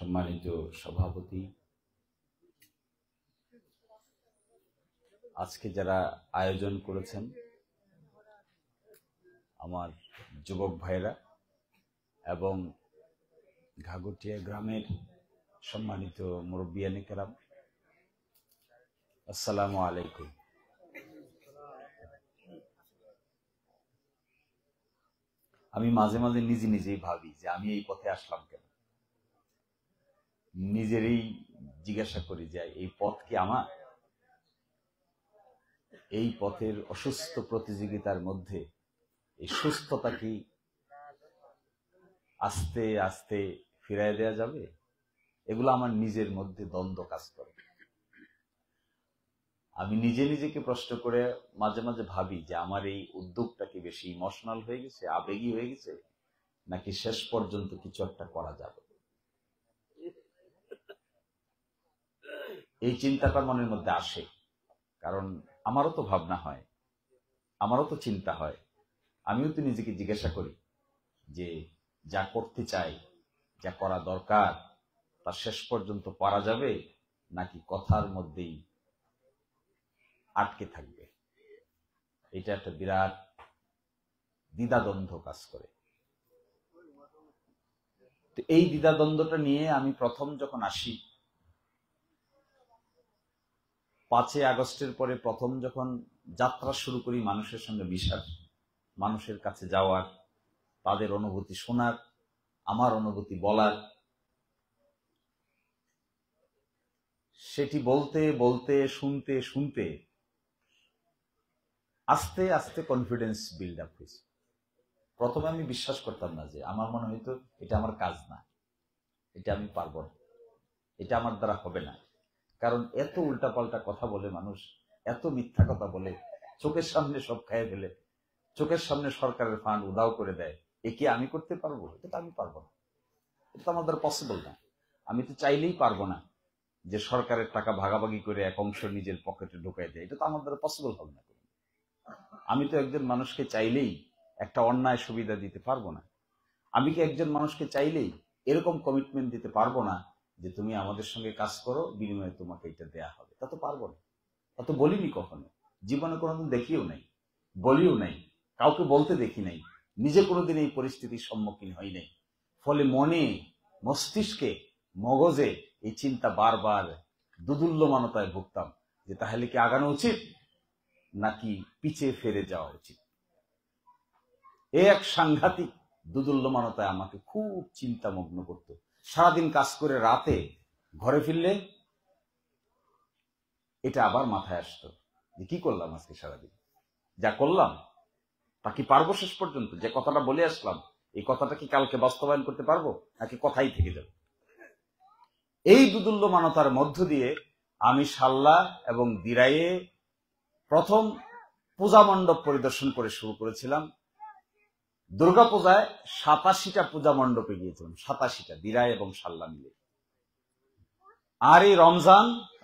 সম্মানিত সভাপতি, আজকে যারা আয়োজন করেছেন আমার যুবক ভাইরা এবং ঘাগটিয়া গ্রামের সম্মানিত মুরব্বিয়ানে কেরাম, আসসালামু আলাইকুম। আমি মাঝে মাঝে নিজেই ভাবি যে আমি এই পথে আসলাম কেন। নিজেরই জিজ্ঞাসা করি যে এই পথ কি আমার? এই পথের অসুস্থ প্রতিযোগিতার মধ্যে এই সুস্থতা কি আস্তে আস্তে ফিরাই দেয়া যাবে? এগুলো আমার নিজের মধ্যে দ্বন্দ্ব কাজ করে। আমি নিজেকে প্রশ্ন করে মাঝে মাঝে ভাবি যে আমার এই উদ্যোগটা কি বেশি ইমোশনাল হয়ে গেছে, আবেগী হয়ে গেছে, নাকি শেষ পর্যন্ত কিছু একটা করা যাবে। এই চিন্তাটা মনের মধ্যে আসে, কারণ আমারও তো ভাবনা হয়, আমারও তো চিন্তা হয়। আমিও তো নিজেকে জিজ্ঞাসা করি যে যা করতে চাই, যা করা দরকার, তা শেষ পর্যন্ত পারা যাবে নাকি কথার মধ্যেই আটকে থাকবে। এটা একটা বিরাট দ্বিধাদ্বন্দ্ব কাজ করে। তো এই দ্বিধাদ্বন্দ্বটা নিয়ে আমি প্রথম যখন আসি 5 আগস্টের পরে প্রথম যখন যাত্রা শুরু করি মানুষের সঙ্গে মিশার, মানুষের কাছে যাওয়ার, তাদের অনুভূতি শোনার, আমার অনুভূতি বলার, সেটি বলতে বলতে শুনতে শুনতে আস্তে আস্তে কনফিডেন্স বিল্ড আপ হয়েছে। প্রথমে আমি বিশ্বাস করতাম না, যে আমার মনে হইতো এটা আমার কাজ না, এটা আমি পারবো না, এটা আমার দ্বারা হবে না। কারণ এত উল্টাপাল্টা কথা বলে মানুষ, এত মিথ্যা কথা বলে, চোখের সামনে সব খাইয়ে ফেলে, চোখের সামনে সরকারের ফান্ড উধাও করে দেয়। এ কি আমি করতে পারবো? এটা তো আমি পারবো না, এটা তো আমার দ্বারা পসিবল না। আমি তো চাইলেই পারবো না যে সরকারের টাকা ভাগাভাগি করে এক অংশ নিজের পকেটে ঢুকাই দেয়। এটা তো আমার দ্বারা পসিবল হবে না। আমি তো একজন মানুষকে চাইলেই একটা অন্যায় সুবিধা দিতে পারবো না। আমি কি একজন মানুষকে চাইলেই এরকম কমিটমেন্ট দিতে পারবো না যে তুমি আমাদের সঙ্গে কাজ করো, বিনিময়ে তোমাকে এটা দেয়া হবে? তা তো পারবো না, তা তো বলিনি কখনো, জীবনে কোনোদিন দেখিও নাই, বলিও নাই, কাউকে বলতে দেখি নাই, নিজে কোনোদিন এই পরিস্থিতির সম্মুখীন হই নাই। ফলে মনে, মস্তিষ্কে, মগজে এই চিন্তা বারবার দুদুল্যমানতায় ভুগতাম যে তাহলে কি আগানো উচিত নাকি পিছিয়ে ফিরে যাওয়া উচিত। এক সাংঘাতিক দুদুল্যমানতায় আমাকে খুব চিন্তামগ্ন করত। সারাদিন কাজ করে রাতে ঘরে ফিরলে এটা আবার মাথায় আসতো যে কি করলাম আজকে সারাদিন, যা করলাম তা কি পারবো শেষ পর্যন্ত? যে কথাটা বলে আসলাম এই কথাটা কি কালকে বাস্তবায়ন করতে পারবো, নাকি কথাই থেকে যাবে? এই দুদুল্যমানতার মধ্য দিয়ে আমি সাল্লা এবং দিরাইয়ে প্রথম পূজা মণ্ডপ পরিদর্শন করে শুরু করেছিলাম। দুর্গাপূজায় 87টা পূজা মণ্ডপে গিয়েছিলাম, 87টা, দিরাই এবং সাল্লা মিলে। আর এই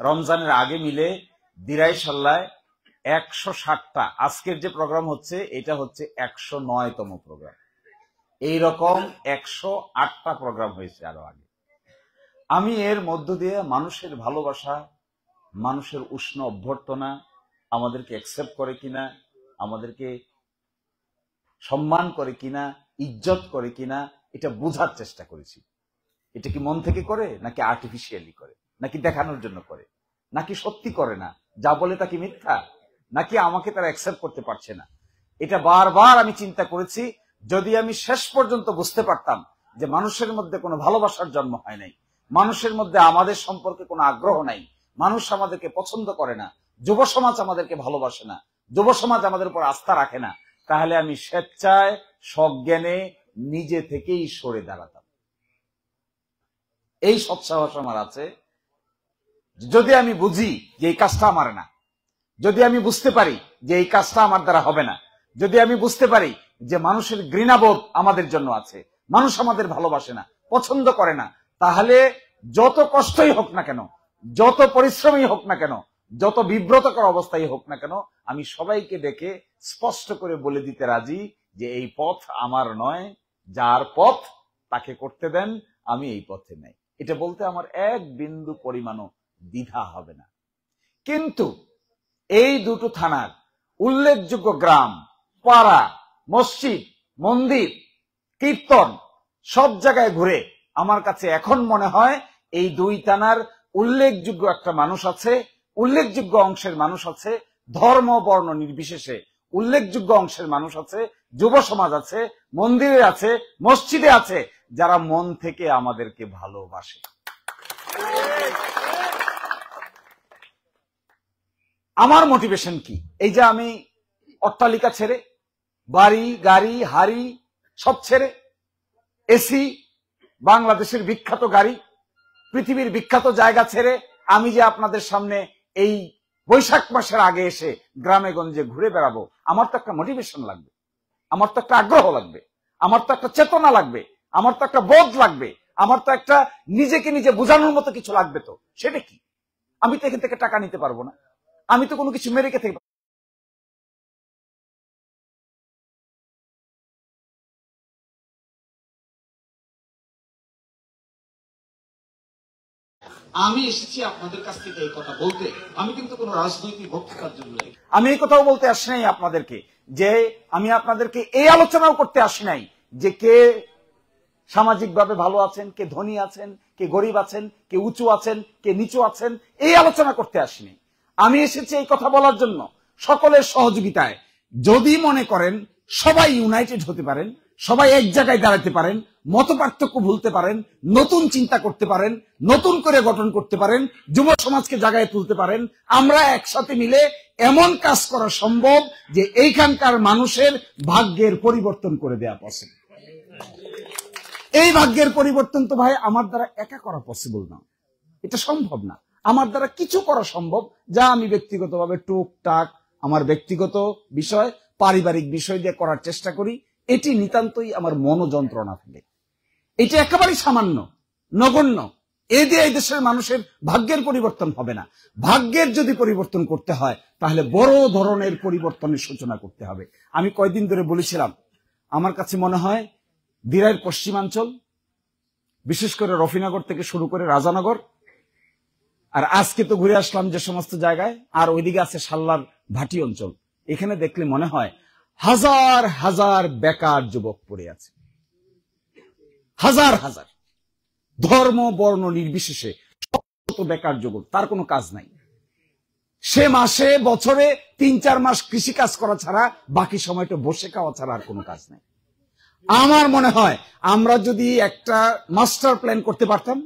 রমজানের আগে মিলে দিরাই সাল্লায় 160টা। আজকের যে প্রোগ্রাম হচ্ছে এটা হচ্ছে 109তম প্রোগ্রাম। এইরকম 108টা প্রোগ্রাম হয়েছে আরো আগে। আমি এর মধ্য দিয়ে মানুষের ভালোবাসা, মানুষের উষ্ণ অভ্যর্থনা, আমাদেরকে অ্যাকসেপ্ট করে কিনা, আমাদেরকে সম্মান করে কিনা, ইজ্জত করে কিনা, এটা বোঝার চেষ্টা করেছি। এটা কি মন থেকে করে, নাকি আর্টিফিশিয়ালি করে, নাকি দেখানোর জন্য করে, নাকি সত্যি করে না, যা বলে তা কি মিথ্যা, নাকি আমাকে তারা অ্যাকসেপ্ট করতে পারছে না। এটা বারবার আমি চিন্তা করেছি। যদি আমি শেষ পর্যন্ত বুঝতে পারতাম যে মানুষের মধ্যে কোনো ভালোবাসার জন্ম হয় নাই, মানুষের মধ্যে আমাদের সম্পর্কে কোনো আগ্রহ নাই, মানুষ আমাদেরকে পছন্দ করে না, যুব সমাজ আমাদেরকে ভালোবাসে না, যুব সমাজ আমাদের উপর আস্থা রাখে না, তাহলে আমি স্বেচ্ছায় সজ্ঞানে নিজে থেকেই সরে দাঁড়াতাম। এই সৎসাহস আমার আছে। যদি আমি বুঝি যে এই কাজটা আমার না, যদি আমি বুঝতে পারি যে এই কাজটা আমার দ্বারা হবে না, যদি আমি বুঝতে পারি যে মানুষের ঘৃণাবোধ আমাদের জন্য আছে, মানুষ আমাদের ভালোবাসে না, পছন্দ করে না, তাহলে যত কষ্টই হোক না কেন, যত পরিশ্রমই হোক না কেন, যত বিব্রতকর অবস্থায় হোক না কেন, আমি সবাইকে ডেকে স্পষ্ট করে বলে দিতে রাজি যে এই পথ আমার নয়, যার পথ তাকে করতে দেন, আমি এই পথে নাই। এটা বলতে আমার এক বিন্দু পরিমাণও দ্বিধা হবে না। কিন্তু এই দুটো থানার উল্লেখযোগ্য গ্রাম, পাড়া, মসজিদ, মন্দির, কীর্তন সব জায়গায় ঘুরে আমার কাছে এখন মনে হয় এই দুই থানার উল্লেখযোগ্য একটা মানুষ আছে, উল্লেখযোগ্য অংশের মানুষ আছে, ধর্ম বর্ণ নির্বিশেষে উল্লেখযোগ্য অংশের মানুষ আছে, যুব সমাজ আছে, মন্দিরে আছে, মসজিদে আছে, যারা মন থেকে আমাদেরকে ভালোবাসে। আমার মোটিভেশন কি? এই যে আমি অট্টালিকা ছেড়ে, বাড়ি গাড়ি হাড়ি সব ছেড়ে, এসি, বাংলাদেশের বিখ্যাত গাড়ি, পৃথিবীর বিখ্যাত জায়গা ছেড়ে আমি যে আপনাদের সামনে এই বৈশাখ মাসের আগে এসে গ্রামে গঞ্জে ঘুরে বেড়াবো, আমার তো একটা মোটিভেশন লাগবে, আমার তো একটা আগ্রহ লাগবে, আমার তো একটা চেতনা লাগবে, আমার তো একটা বোধ লাগবে, আমার তো একটা নিজেকে নিজে বোঝানোর মতো কিছু লাগবে। তো সেটা কি? আমি তো এখান থেকে টাকা নিতে পারবো না, আমি তো কোনো কিছু মেরে খেতে। আমি এসেছি আপনাদের কাছ থেকে এই কথা বলতে, আমি কিন্তু কোনো রাজনৈতিক বক্তৃতার জন্য। আমি এই কথাও বলতে আসি নাই আপনাদেরকে যে আমি আপনাদেরকে এই আলোচনাও করতে আসি নাই যে কে সামাজিকভাবে ভালো আছেন, কে ধনী আছেন, কে গরিব আছেন, কে উঁচু আছেন, কে নিচু আছেন, এই আলোচনা করতে আসিনি। আমি এসেছি এই কথা বলার জন্য সকলের সহযোগিতায়। যদি মনে করেন সবাই ইউনাইটেড হতে পারেন, সবাই এক জায়গায় দাঁড়াতে পারেন, মত পার্থক্য ভুলতে পারেন, নতুন চিন্তা করতে পারেন, নতুন করে গঠন করতে পারেন, যুব সমাজকে জায়গায় তুলতে পারেন, আমরা একসাথে মিলে এমন কাজ করা সম্ভব যে এইখানকার মানুষের ভাগ্যের পরিবর্তন করে দেয়া পসিবল। এই ভাগ্যের পরিবর্তন তো ভাই আমার দ্বারা একা করা পসিবল না, এটা সম্ভব না। আমার দ্বারা কিছু করা সম্ভব যা আমি ব্যক্তিগতভাবে টুকটাক আমার ব্যক্তিগত বিষয়, পারিবারিক বিষয় দিয়ে করার চেষ্টা করি। এটি নিতান্তই আমার মনোযন্ত্রণা থেকে, এটি একেবারেই সামান্য, নগণ্য। এ দিয়ে এই দেশের মানুষের ভাগ্যের পরিবর্তন হবে না। ভাগ্যের যদি পরিবর্তন করতে হয় তাহলে বড় ধরনের পরিবর্তনের সূচনা করতে হবে। আমি কয়েকদিন ধরে বলেছিলাম, আমার কাছে মনে হয় দিরাইয়ের পশ্চিমাঞ্চল, বিশেষ করে রফিনগর থেকে শুরু করে রাজানগর, আর আজকে তো ঘুরে আসলাম যে সমস্ত জায়গায়, আর ওইদিকে আছে সাল্লার ভাটি অঞ্চল, এখানে দেখলে মনে হয় হাজার হাজার বেকার যুবক পড়ে আছে, হাজার হাজার, ধর্ম বর্ণ নির্বিশেষে শত বেকার যুবক, তার কোনো কাজ নাই। সে মাসে বছরে ৩-৪ মাস কৃষি কাজ করা ছাড়া বাকি সময়টা বসে খাওয়া ছাড়া আর কোনো কাজ নাই। আমার মনে হয় আমরা যদি একটা মাস্টার প্ল্যান করতে পারতাম,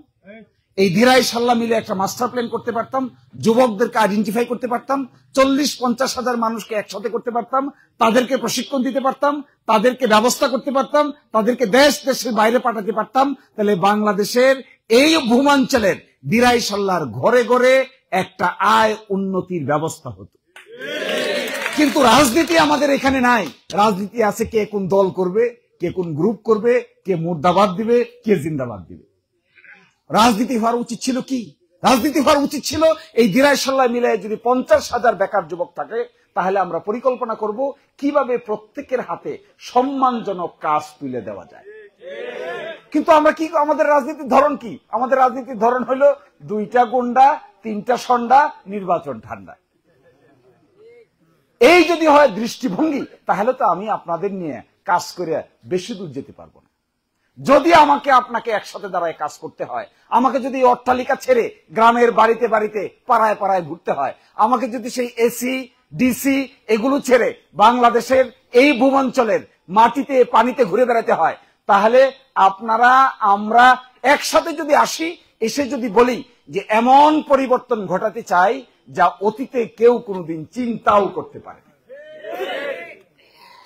এই দিরাই সাল্লা মিলে একটা মাস্টার প্ল্যান করতে পারতাম, যুবকদেরকে আইডেন্টিফাই করতে পারতাম, ৪০-৫০ হাজার মানুষকে একসাথে করতে পারতাম, তাদেরকে প্রশিক্ষণ দিতে পারতাম, তাদেরকে ব্যবস্থা করতে পারতাম, তাদেরকে দেশের বাইরে পাঠাতে পারতাম, তাহলে বাংলাদেশের এই ভূমাঞ্চলের দিরাই সাল্লার ঘরে ঘরে একটা আয় উন্নতির ব্যবস্থা হতো। কিন্তু রাজনীতি আমাদের এখানে নাই। রাজনীতি আছে কে কোন দল করবে, কে কোন গ্রুপ করবে, কে মুর্দাবাদ দিবে, কে জিন্দাবাদ দিবে। রাজনীতি হওয়ার উচিত ছিল কি? রাজনীতি হওয়ার উচিত ছিল এই দিরাই সাল্লায় মিলে যদি ৫০,০০০ বেকার যুবক থাকে, তাহলে আমরা পরিকল্পনা করব কিভাবে প্রত্যেকের হাতে সম্মানজনক কাজ তুলে দেওয়া যায়। কিন্তু আমরা কি, আমাদের রাজনীতির ধরন কি? আমাদের রাজনীতির ধরন হলো ২টা গুন্ডা, ৩টা সন্ডা, নির্বাচন ঠান্ডা। এই যদি হয় দৃষ্টিভঙ্গি, তাহলে তো আমি আপনাদের নিয়ে কাজ করে বেশি দূর যেতে পারবো না। যদি আমাকে আপনাকে একসাথে দাঁড়ায় কাজ করতে হয়, আমাকে যদি অট্টালিকা ছেড়ে গ্রামের বাড়িতে বাড়িতে পাড়ায় পাড়ায় ঘুরতে হয়, আমাকে যদি সেই এসি ডিসি এগুলো ছেড়ে বাংলাদেশের এই ভূমাঞ্চলের মাটিতে পানিতে ঘুরে বেড়াতে হয়, তাহলে আপনারা আমরা একসাথে যদি আসি, এসে যদি বলি যে এমন পরিবর্তন ঘটাতে চাই যা অতীতে কেউ কোনোদিন চিন্তাও করতে পারে না।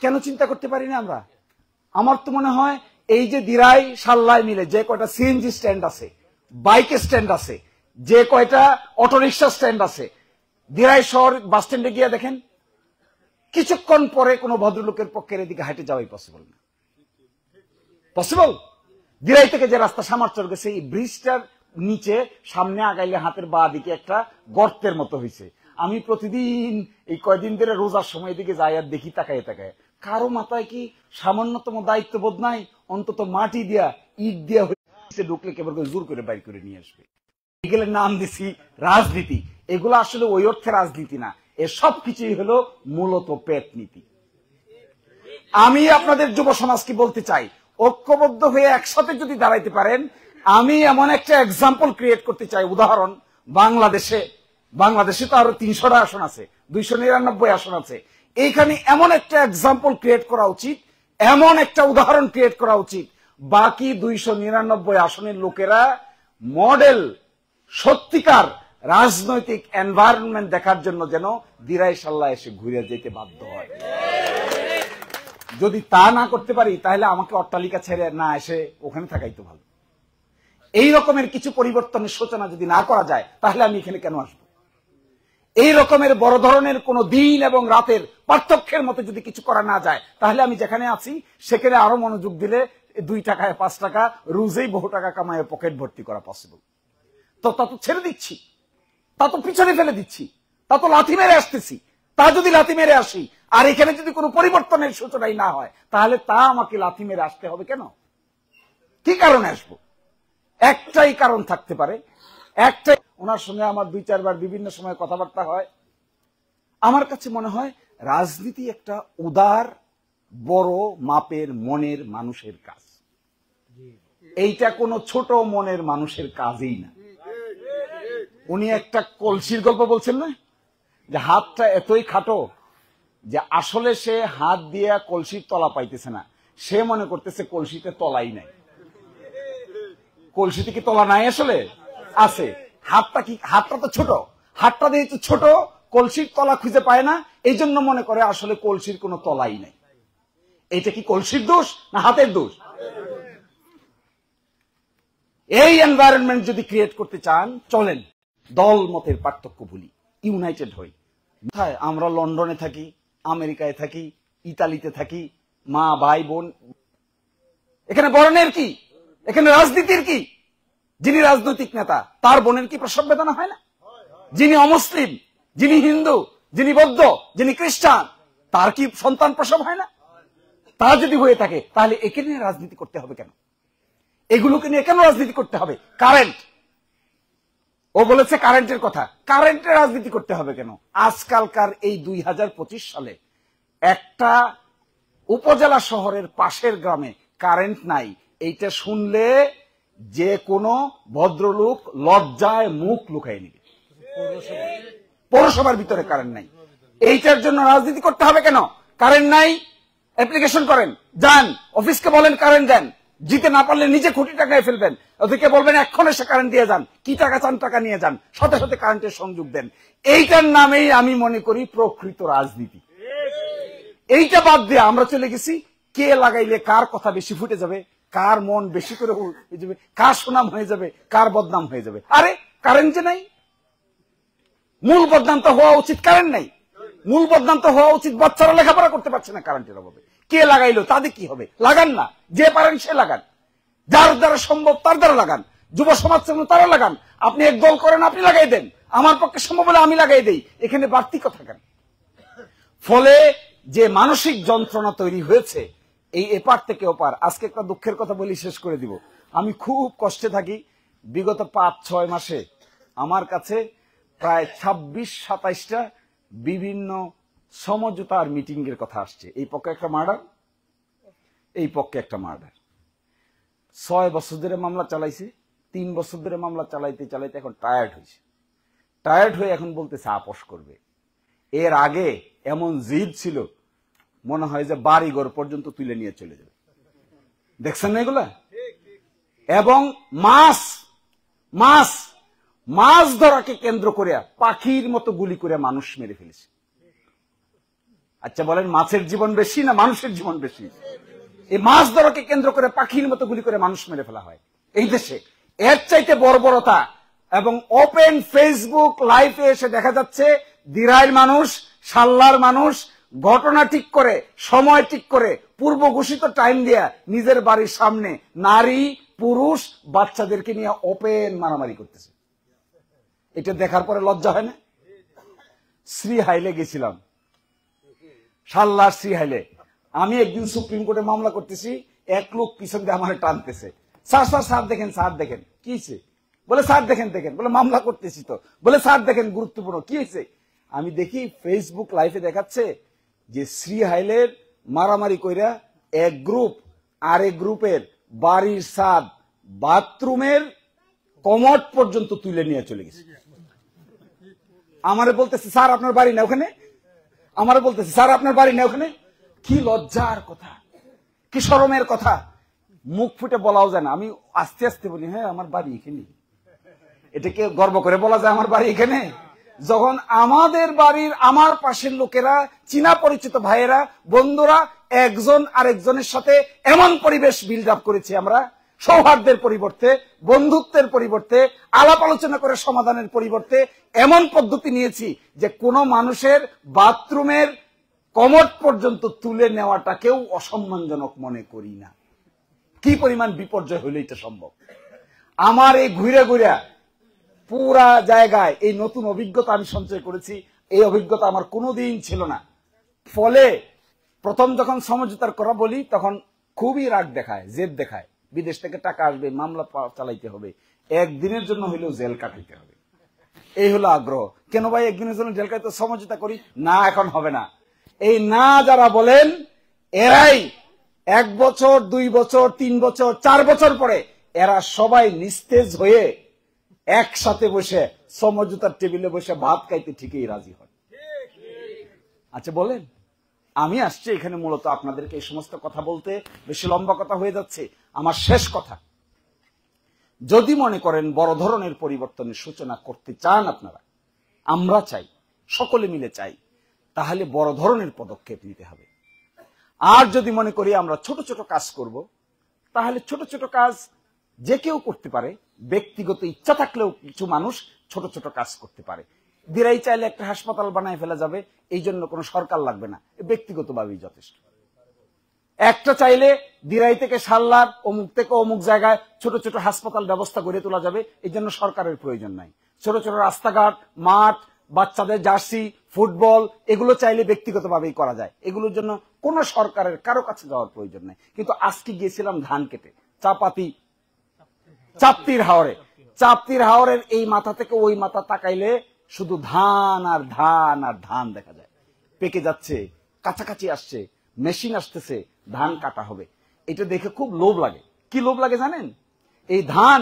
কেন চিন্তা করতে পারি না আমরা? আমার তো মনে হয় এই যে দিরাই সাল্লায় মিলে যে কয়টা সিএনজি স্ট্যান্ড আছে, বাইক স্ট্যান্ড আছে, যে কয়টা অটোরিকশা স্ট্যান্ড আছে, দিরাই শহর বাস স্ট্যান্ডে গিয়ে দেখেন কিছুক্ষণ পরে কোনো ভদ্রলোকের পক্ষে এদিকে হাঁটে যাওয়াই পসিবল না। পসিবল? দিরাই থেকে যে রাস্তা সামারচর গেছে, এই ব্রিজটার নিচে সামনে আগাইলে হাতের বাঁ দিকে একটা গর্তের মতো হয়েছে। আমি প্রতিদিন এই কয়দিন ধরে রোজার সময় দিকে যাই আর দেখি তাকায় তাকায়, কারো মাথায় কি সামান্যতম দায়িত্ববোধ নাই? অন্তত মাটি দিয়া ইট দিয়া ঢুকলে কেবল জোর করে বাইর করে নিয়ে আসবে। এগুলোর নাম দিছি রাজনীতি। এগুলো আসলে ওই অর্থে রাজনীতি না, এ সব কিছুই হলো মূলত পেট নীতি। আমি আপনাদের যুব সমাজকে বলতে চাই, ঐক্যবদ্ধ হয়ে একসাথে যদি দাঁড়াইতে পারেন, আমি এমন একটা এক্সাম্পল ক্রিয়েট করতে চাই। উদাহরণ, বাংলাদেশে তো আরো 300টা আসন আছে, 299 আসন আছে। এইখানে এমন একটা এক্সাম্পল ক্রিয়েট করা উচিত, এমন একটা উদাহরণ ক্রিয়েট করা উচিত, বাকি 299 আসনের লোকেরা মডেল সত্যিকার রাজনৈতিক এনভায়রনমেন্ট দেখার জন্য যেন দিরাই সাল্লাহ এসে ঘুরে যেতে বাধ্য হয়। যদি তা না করতে পারি, তাহলে আমাকে অট্টালিকা ছেড়ে না এসে ওখানে থাকাই তো ভালো। এই রকমের কিছু পরিবর্তনের সূচনা যদি না করা যায়, তাহলে আমি এখানে কেন আসব? এই রকমের বড় ধরনের কোন দিন এবং রাতের পার্থক্যের মতো যদি কিছু করা না যায়, তাহলে আমি যেখানে আছি সেখানে আরো মনোযোগ দিলে 2 টাকায় 5 টাকা রোজেই বহু টাকা কামায় পকেট ভর্তি করা পসিবল। তো তা তো ছেড়ে দিচ্ছি, তা তো পিছনে ফেলে দিচ্ছি, তা তো লাথি মেরে আসতেছি। তা যদি লাথি মেরে আসি আর এখানে যদি কোনো পরিবর্তনের সূচনাই না হয়, তাহলে তা আমাকে লাথি মেরে আসতে হবে কেন? কি কারণে আসবো? একটাই কারণ থাকতে পারে, একটাই। ওনার সঙ্গে আমার 2-4 বার বিভিন্ন সময় কথাবার্তা হয়। আমার কাছে মনে হয় রাজনীতি একটা উদার বড় মাপের মনের মানুষের কাজ। এইটা কোনো ছোট মনের মানুষের কাজই না। উনি একটা কলসির গল্প বলছেন না, যে হাতটা এতই খাটো যে আসলে সে হাত দিয়ে কলসির তলা পাইতেছে না, সে মনে করতেছে কলসিতে তলাই নাই। কলসিতে কি তলা নাই? আসলে আছে। হাতটা তো ছোট, হাতটা দিয়ে ছোট, কলসির তলা খুঁজে পায় না, এই জন্য মনে করে আসলে কলসির কোনো তলাই নাই। এটা কি কলসির দোষ না হাতের দোষ? এই এনভায়রনমেন্ট যদি ক্রিয়েট করতে চান, চলেন দল মতের পার্থক্য ভুলি, ইউনাইটেড হই। আমরা লন্ডনে থাকি, আমেরিকায় থাকি, ইতালিতে থাকি, মা ভাই বোন, এখানে বর্ণের কি, এখানে রাজনীতির কি? যিনি রাজনৈতিক নেতা তার বোনের কি প্রসব বেদনা হয় না? যিনি অমুসলিম, যিনি হিন্দু, যিনি বৌদ্ধ, যিনি খ্রিস্টান, তার কি সন্তান প্রসব হয় না? তা যদি হয়ে থাকে, তাহলে একে নিয়ে রাজনীতি করতে হবে কেন? এগুলোকে নিয়ে কেন রাজনীতি করতে হবে? কারেন্ট, ও বলেছে কারেন্টের কথা, কারেন্টে রাজনীতি করতে হবে কেন? আজকালকার এই 2025 সালে একটা উপজেলা শহরের পাশের গ্রামে কারেন্ট নাই, এইটা শুনলে যে কোনো ভদ্রলোক লজ্জায় মুখ লুকাই নিবে। পৌরসভার ভিতরে কারেন্ট নাই, এইটার জন্য রাজনীতি করতে হবে কেন? কারেন্ট নাই, অ্যাপ্লিকেশন করেন, যান অফিসকে বলেন কারেন্ট দেন, জিতে না পারলে নিজে কোটি টাকায় ফেলবেন, ওদেরকে বলবেন এক্ষণ এসে কারেন্ট দিয়ে যান, কি টাকা চান টাকা নিয়ে যান, সাথে সাথে কারেন্টের সংযোগ দেন। এইটার নামেই আমি মনে করি প্রকৃত রাজনীতি। এইটা বাদ দিয়ে আমরা চলে গেছি কে লাগাইলে কার কথা বেশি ফুটে যাবে, কার মন বেশি করে হয়ে যাবে, কার সুনাম হয়ে যাবে, কার বদনাম হয়ে যাবে। আরে কারেন্ট যে নাই, মূল বদনাম তো হওয়া উচিত কারেন্ট নাই, মূল বদনাম তো হওয়া উচিত বাচ্চারা লেখাপড়া করতে পারছে না কারেন্টের অভাবে। কে লাগাইলো, তাদের কি হবে? লাগান না, যে পারেন সে লাগান, যার দ্বারা সম্ভব তার দ্বারা লাগান, যুব সমাজ তারা লাগান। আপনি এক দল করেন, আপনি লাগাই দেন, আমার পক্ষে সম্ভব হলে আমি লাগাই দেই, এখানে বাড়তি কথা কেন? ফলে যে মানসিক যন্ত্রণা তৈরি হয়েছে এই এপার থেকে ওপার। আজকে একটা দুঃখের কথা বলি, শেষ করে দিব। আমি খুব কষ্টে থাকি। বিগত 5-6 মাসে আমার কাছে প্রায় 26-27টা বিভিন্ন সমঝোতার মিটিং এর কথা আসছে। এই পক্ষে একটা মার্ডার, এই পক্ষে একটা মার্ডার। 6 বছর ধরে মামলা চালাইছে, 3 বছর ধরে মামলা চালাইতে চালাইতে এখন টায়ার্ড হয়েছে। টায়ার্ড হয়ে এখন বলতেছে আপোষ করবে। এর আগে এমন জিদ ছিল, মনে হয় যে বাড়িঘর পর্যন্ত তুলে নিয়ে চলে যাবে। দেখছেন না এগুলা? এবং মাছ ধরাকে কেন্দ্র করে পাখির মতো গুলি করে মানুষ মেরে ফেলেছে। আচ্ছা বলেন, মাছের জীবন বেশি না মানুষের জীবন বেশি? এই মাছ ধরাকে কেন্দ্র করে পাখির মতো গুলি করে মানুষ মেরে ফেলা হয় এই দেশে। এর চাইতে বর্বরতা। এবং ওপেন ফেসবুক লাইভে এসে দেখা যাচ্ছে দিরাইর মানুষ, সাল্লার মানুষ ঘটনা ঠিক করে, সময় ঠিক করে, পূর্ব ঘোষিত টাইম দিয়া নিজের বাড়ির সামনে নারী পুরুষ বাচ্চাদেরকে নিয়ে ওপেন মারামারি করতেছে। এটা দেখার পরে লজ্জা হয় না? শ্রীহাইলে গেছিলাম, সাল্লার শ্রীহাইলে। আমি একদিন সুপ্রিম কোর্টে মামলা করতেছি, এক লোক পিছন দিয়ে আমার টানতেছে, স্যার স্যার স্যার দেখেন, স্যার দেখেন কি হয়েছে? বলে স্যার দেখেন দেখেন, বলে মামলা করতেছি তো। বলে স্যার দেখেন গুরুত্বপূর্ণ কি হয়েছে? আমি দেখি ফেসবুক লাইভে দেখাচ্ছে যে শ্রী হাইলের মারামারি কইরা এক গ্রুপ আরেক গ্রুপের বাড়ির ছাদ বাথরুমের কমোড পর্যন্ত তুলে নিয়ে চলে গেছে। আমারে বলতেছে স্যার আপনার বাড়ি না ওখানে, আমারে বলতেছে স্যার আপনার বাড়ি না ওখানে। কি লজ্জার কথা, কি শরমের কথা, মুখ ফুটে বলাও যায় না। আমি আস্তে আস্তে বলি হ্যাঁ আমার বাড়ি এখানে। এটাকে গর্ব করে বলা যায় আমার বাড়ি এখানে? যখন আমাদের বাড়ির আমার পাশের লোকেরা, চীনা পরিচিত ভাইয়েরা, বন্ধুরা একজন আরেকজনের সাথে এমন পরিবেশ বিল্ড আপ করেছি আমরা, সৌহার্দ্যের পরিবর্তে, বন্ধুত্বের পরিবর্তে, আলাপ আলোচনা করে সমাধানের পরিবর্তে এমন পদ্ধতি নিয়েছি যে কোনো মানুষের বাথরুমের কমোড পর্যন্ত তুলে নেওয়াটাকেও অসম্মানজনক মনে করি না। কি পরিমাণ বিপর্যয় হইলে এটা সম্ভব? আমার এই ঘুরে ঘুরে পুরা জায়গায় এই নতুন অভিজ্ঞতা আমি সঞ্চয় করেছি। এই অভিজ্ঞতা আমার কোনোদিন ছিল না। ফলে প্রথম যখন সমঝোতার কথা বলি তখন খুবই রাগ দেখায়, জেদ দেখায়, বিদেশ থেকে টাকা আসবে, মামলা চালাইতে হবে, একদিনের জন্য হইলেও জেল কাটাইতে হবে। এই হলো আগ্রহ। কেন ভাই একদিনের জন্য জেল কাটাইতে সমঝোতা করি না, এখন হবে না। এই না যারা বলেন এরাই 1 বছর 2 বছর 3 বছর 4 বছর পরে এরা সবাই নিস্তেজ হয়ে একসাথে বসে সমঝোতার টেবিলে বসে ভাত খাইতে ঠিকই রাজি হয়। আচ্ছা বলেন, আমি আসছি এখানে মূলত আপনাদেরকে এই সমস্ত কথা বলতে। বেশি লম্বা কথা হয়ে যাচ্ছে। আমার শেষ কথা, যদি মনে করেন বড় ধরনের পরিবর্তনের সূচনা করতে চান আপনারা, আমরা চাই, সকলে মিলে চাই, তাহলে বড় ধরনের পদক্ষেপ নিতে হবে। আর যদি মনে করি আমরা ছোট ছোট কাজ করব, তাহলে ছোট ছোট কাজ যে কেউ করতে পারে। ব্যক্তিগত ইচ্ছা থাকলেও কিছু মানুষ ছোট ছোট কাজ করতে পারে। দিরাই চাইলে একটা হাসপাতাল বানায় ফেলা যাবে, এই জন্য কোনো সরকার লাগবে না, ব্যক্তিগতভাবেই যথেষ্ট। একটা চাইলে দিরাই থেকে সাল্লার, অমুক থেকে অমুক জায়গায় ছোট ছোট হাসপাতাল ব্যবস্থা গড়ে তোলা যাবে, এই জন্য সরকারের প্রয়োজন নাই। ছোট ছোট রাস্তাঘাট, মাঠ, বাচ্চাদের জার্সি, ফুটবল, এগুলো চাইলে ব্যক্তিগতভাবেই করা যায়। এগুলোর জন্য কোনো সরকারের কারো কাছে যাওয়ার প্রয়োজন নাই। কিন্তু আজকে গিয়েছিলাম ধান কেটে, চাপ্তির হাওরে, চাপ্তির হাওরের এই মাথা থেকে ওই মাথা তাকাইলে শুধু ধান আর ধান আর ধান দেখা যায়। পেকে যাচ্ছে, কাছাকাছি আসছে, মেশিন আসতেছে, ধান কাটা হবে। এটা দেখে খুব লোভ লাগে। কি লোভ লাগে জানেন? এই ধান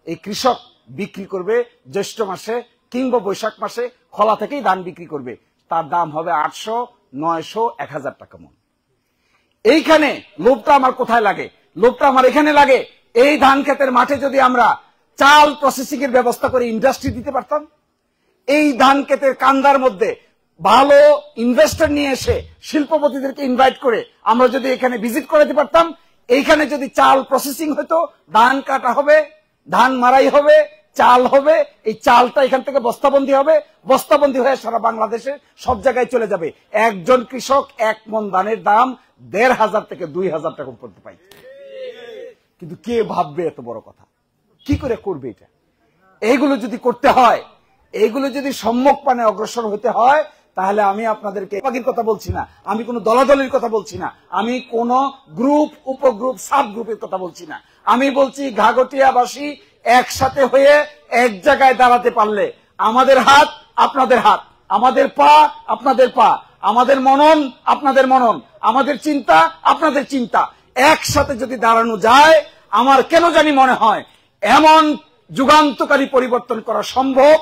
এই কৃষক বিক্রি করবে জ্যৈষ্ঠ মাসে কিংবা বৈশাখ মাসে, খলা থেকেই ধান বিক্রি করবে। তার দাম হবে 800, 900, 1000 টাকা মন। এইখানে লোভটা আমার কোথায় লাগে? লোভটা আমার এখানে লাগে, এই ধান ক্ষেতের মাঠে যদি আমরা চাল প্রসেসিং এর ব্যবস্থা করে ইন্ডাস্ট্রি দিতে পারতাম, এই ধান ক্ষেতের কান্দার মধ্যে ভালো ইনভেস্টর নিয়ে এসে শিল্পপতিদেরকে ইনভাইট করে আমরা যদি এখানে ভিজিট করাতে পারতাম, এইখানে যদি চাল প্রসেসিং হতো, ধান কাটা হবে, ধান মারাই হবে, চাল হবে, এই চালটা এখান থেকে বস্তাবন্দি হবে, বস্তাবন্দি হয়ে সারা বাংলাদেশে সব জায়গায় চলে যাবে। একজন কৃষক 1 মণ ধানের দাম 1500 থেকে 2000 টাকা পর্যন্ত পাই। কিন্তু কে ভাববে এত বড় কথা? কি করে করবে এটা? এইগুলো যদি করতে হয়, এইগুলো যদি সম্মুখ পানে অগ্রসর হতে হয়, তাহলে আমি আপনাদেরকে পাখির কথা বলছি না, আমি কোন দলাদলির কথা বলছি না, আমি কোন গ্রুপ, উপগ্রুপ, সাব গ্রুপের কথা বলছি না। আমি বলছি ঘাগটিয়াবাসী একসাথে হয়ে এক জায়গায় দাঁড়াতে পারলে, আমাদের হাত আপনাদের হাত, আমাদের পা আপনাদের পা, আমাদের মনন আপনাদের মনন, আমাদের চিন্তা আপনাদের চিন্তা, একসাথে যদি দাঁড়ানো যায়, আমার কেন জানি মনে হয় এমন যুগান্তকারী পরিবর্তন করা সম্ভব,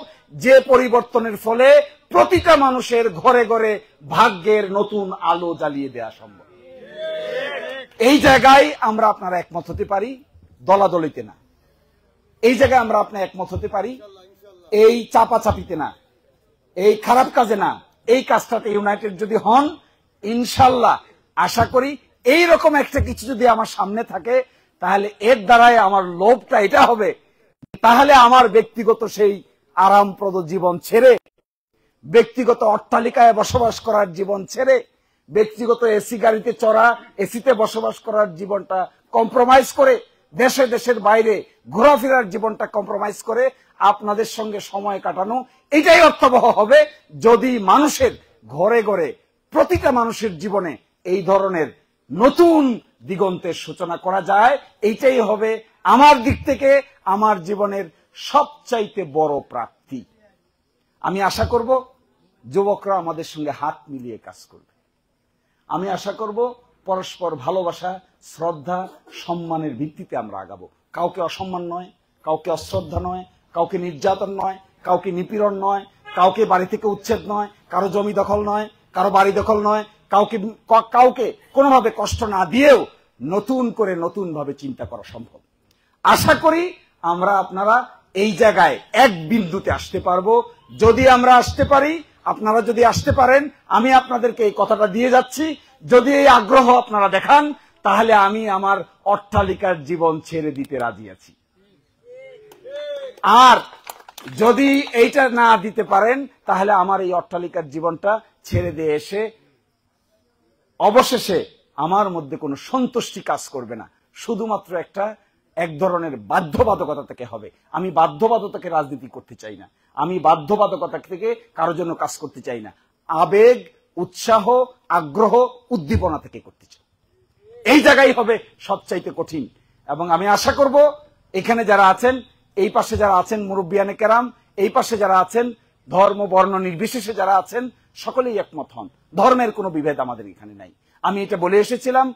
যে পরিবর্তনের ফলে প্রতিটা মানুষের ঘরে ঘরে ভাগ্যের নতুন আলো জ্বালিয়ে দেওয়া সম্ভব। এই জায়গায় আমরা আপনারা একমত হতে পারি, দলাদলিতে না। এই জায়গায় আমরা আপনি একমত হতে পারি, এই চাপাচাপিতে না, এই খারাপ কাজে না। এই কাজটাতে ইউনাইটেড যদি হন, ইনশাল্লাহ আশা করি এইরকম একটা কিছু যদি আমার সামনে থাকে, তাহলে এর দ্বারাই আমার লোভটা এটা হবে, তাহলে আমার ব্যক্তিগত সেই আরামপ্রদ জীবন ছেড়ে, ব্যক্তিগত অট্টালিকায় বসবাস করার জীবন ছেড়ে, ব্যক্তিগত এসি গাড়িতে চড়া, এসিতে বসবাস করার জীবনটা কম্প্রোমাইজ করে, দেশে দেশের বাইরে ঘোরাফেরার জীবনটা কম্প্রোমাইজ করে আপনাদের সঙ্গে সময় কাটানো, এটাই অর্থবহ হবে যদি মানুষের ঘরে ঘরে, প্রতিটা মানুষের জীবনে এই ধরনের নতুন দিগন্তের সূচনা করা যায়। এইটাই হবে আমার দিক থেকে আমার জীবনের সবচাইতে বড় প্রাপ্তি। আমি আশা করব যুবকরা আমাদের সঙ্গে হাত মিলিয়ে কাজ করবে। আমি আশা করব পরস্পর ভালোবাসা, শ্রদ্ধা, সম্মানের ভিত্তিতে আমরা আগাবো। কাউকে অসম্মান নয়, কাউকে অশ্রদ্ধা নয়, কাউকে নির্যাতন নয়, কাউকে নিপীড়ন নয়, কাউকে বাড়ি থেকে উচ্ছেদ নয়, কারো জমি দখল নয়, কারো বাড়ি দখল নয়, কাউকে কোনোভাবে কষ্ট না দিয়েও নতুন ভাবে চিন্তা করা সম্ভব। আশা করি আপনারা এই জায়গায় এক বিন্দুতে আসতে পারবো। যদি আমরা আসতে পারি, আপনারা যদি আসতে পারেন, আমি আপনাদেরকে এই কথাটা দিয়ে যাচ্ছি, যদি এই আগ্রহ আপনারা দেখান, তাহলে আমি আমার অট্টালিকার জীবন ছেড়ে দিতে রাজি আছি। আর যদি এইটা না দিতে পারেন, তাহলে আমার এই অট্টালিকার জীবনটা ছেড়ে দিয়ে এসে অবশেষে আমার মধ্যে কোনো সন্তুষ্টি কাজ করবে না, শুধুমাত্র এক ধরনের বাধ্যবাধকতা থেকে হবে। আমি বাধ্যবাধকতাকে রাজনীতি করতে চাই না, আমি বাধ্যবাধকতা থেকে কারো জন্য কাজ করতে চাই না, আবেগ, উৎসাহ, আগ্রহ, উদ্দীপনা থেকে করতে চাই। এই জায়গায় হবে সবচাইতে কঠিন। এবং আমি আশা করব এখানে যারা আছেন, এই পাশে যারা আছেন মুরব্বিয়ানে কেরাম, এই পাশে যারা আছেন ধর্ম বর্ণ নির্বিশেষে যারা আছেন, সকলেই একমত হন। ধর্মের কোনো বিভেদ আমাদের এখানে নাই। আমি এটা বলে এসেছিলাম,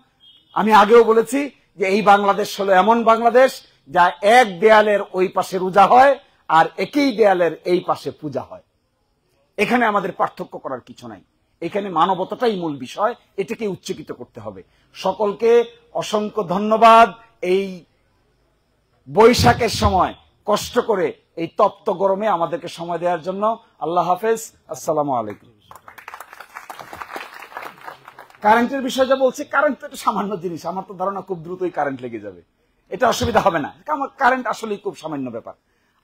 আমি আগেও বলেছি যে এই বাংলাদেশ হলো এমন বাংলাদেশ যা এক দেয়ালের ওই পাশে রোজা হয় আর একই দেয়ালের এই পাশে পূজা হয়। এখানে আমাদের পার্থক্য করার কিছু নাই। এখানে মানবতাটাই মূল বিষয়, এটাকে উচ্চকিত করতে হবে। সকলকে অসংখ্য ধন্যবাদ। এই বৈশাখের সময় কষ্ট করে এই তপ্ত গরমে আমাদেরকে সময় দেওয়ার জন্য। আল্লাহ হাফেজ, আসসালামু আলাইকুম। কারেন্টের বিষয় যা বলছি, কারেন্ট তো একটা সামান্য জিনিস, আমার তো ধারণা খুব দ্রুতই কারেন্ট লেগে যাবে, এটা অসুবিধা হবে না। আমার কারেন্ট আসলেই খুব সামান্য ব্যাপার।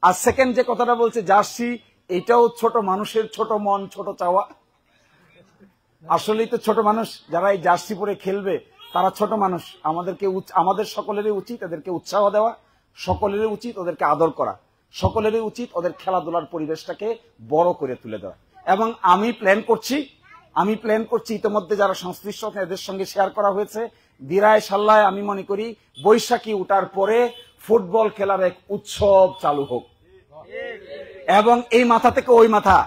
আর সেকেন্ড যে কথাটা বলছে জার্সি, এটাও ছোট মানুষের ছোট মন, ছোট চাওয়া। আসলেই তো ছোট মানুষ যারা এই জার্সি পরে খেলবে, তারা ছোট মানুষ। আমাদের সকলেরই উচিত এদেরকে উৎসাহ দেওয়া, সকলেরই উচিত ওদেরকে আদর করা, সকলেরই উচিত ওদের খেলাধুলার পরিবেশটাকে বড় করে তুলে দেওয়া। এবং আমি প্ল্যান করছি ইতিমধ্যে যারা সংশ্লিষ্ট এদের সঙ্গে শেয়ার করা হয়েছে, দিরায় সাল্লায় আমি মনে করি বৈশাখী উঠার পরে ফুটবল খেলার এক উৎসব চালু হোক, এবং এই মাথা থেকে ওই মাথা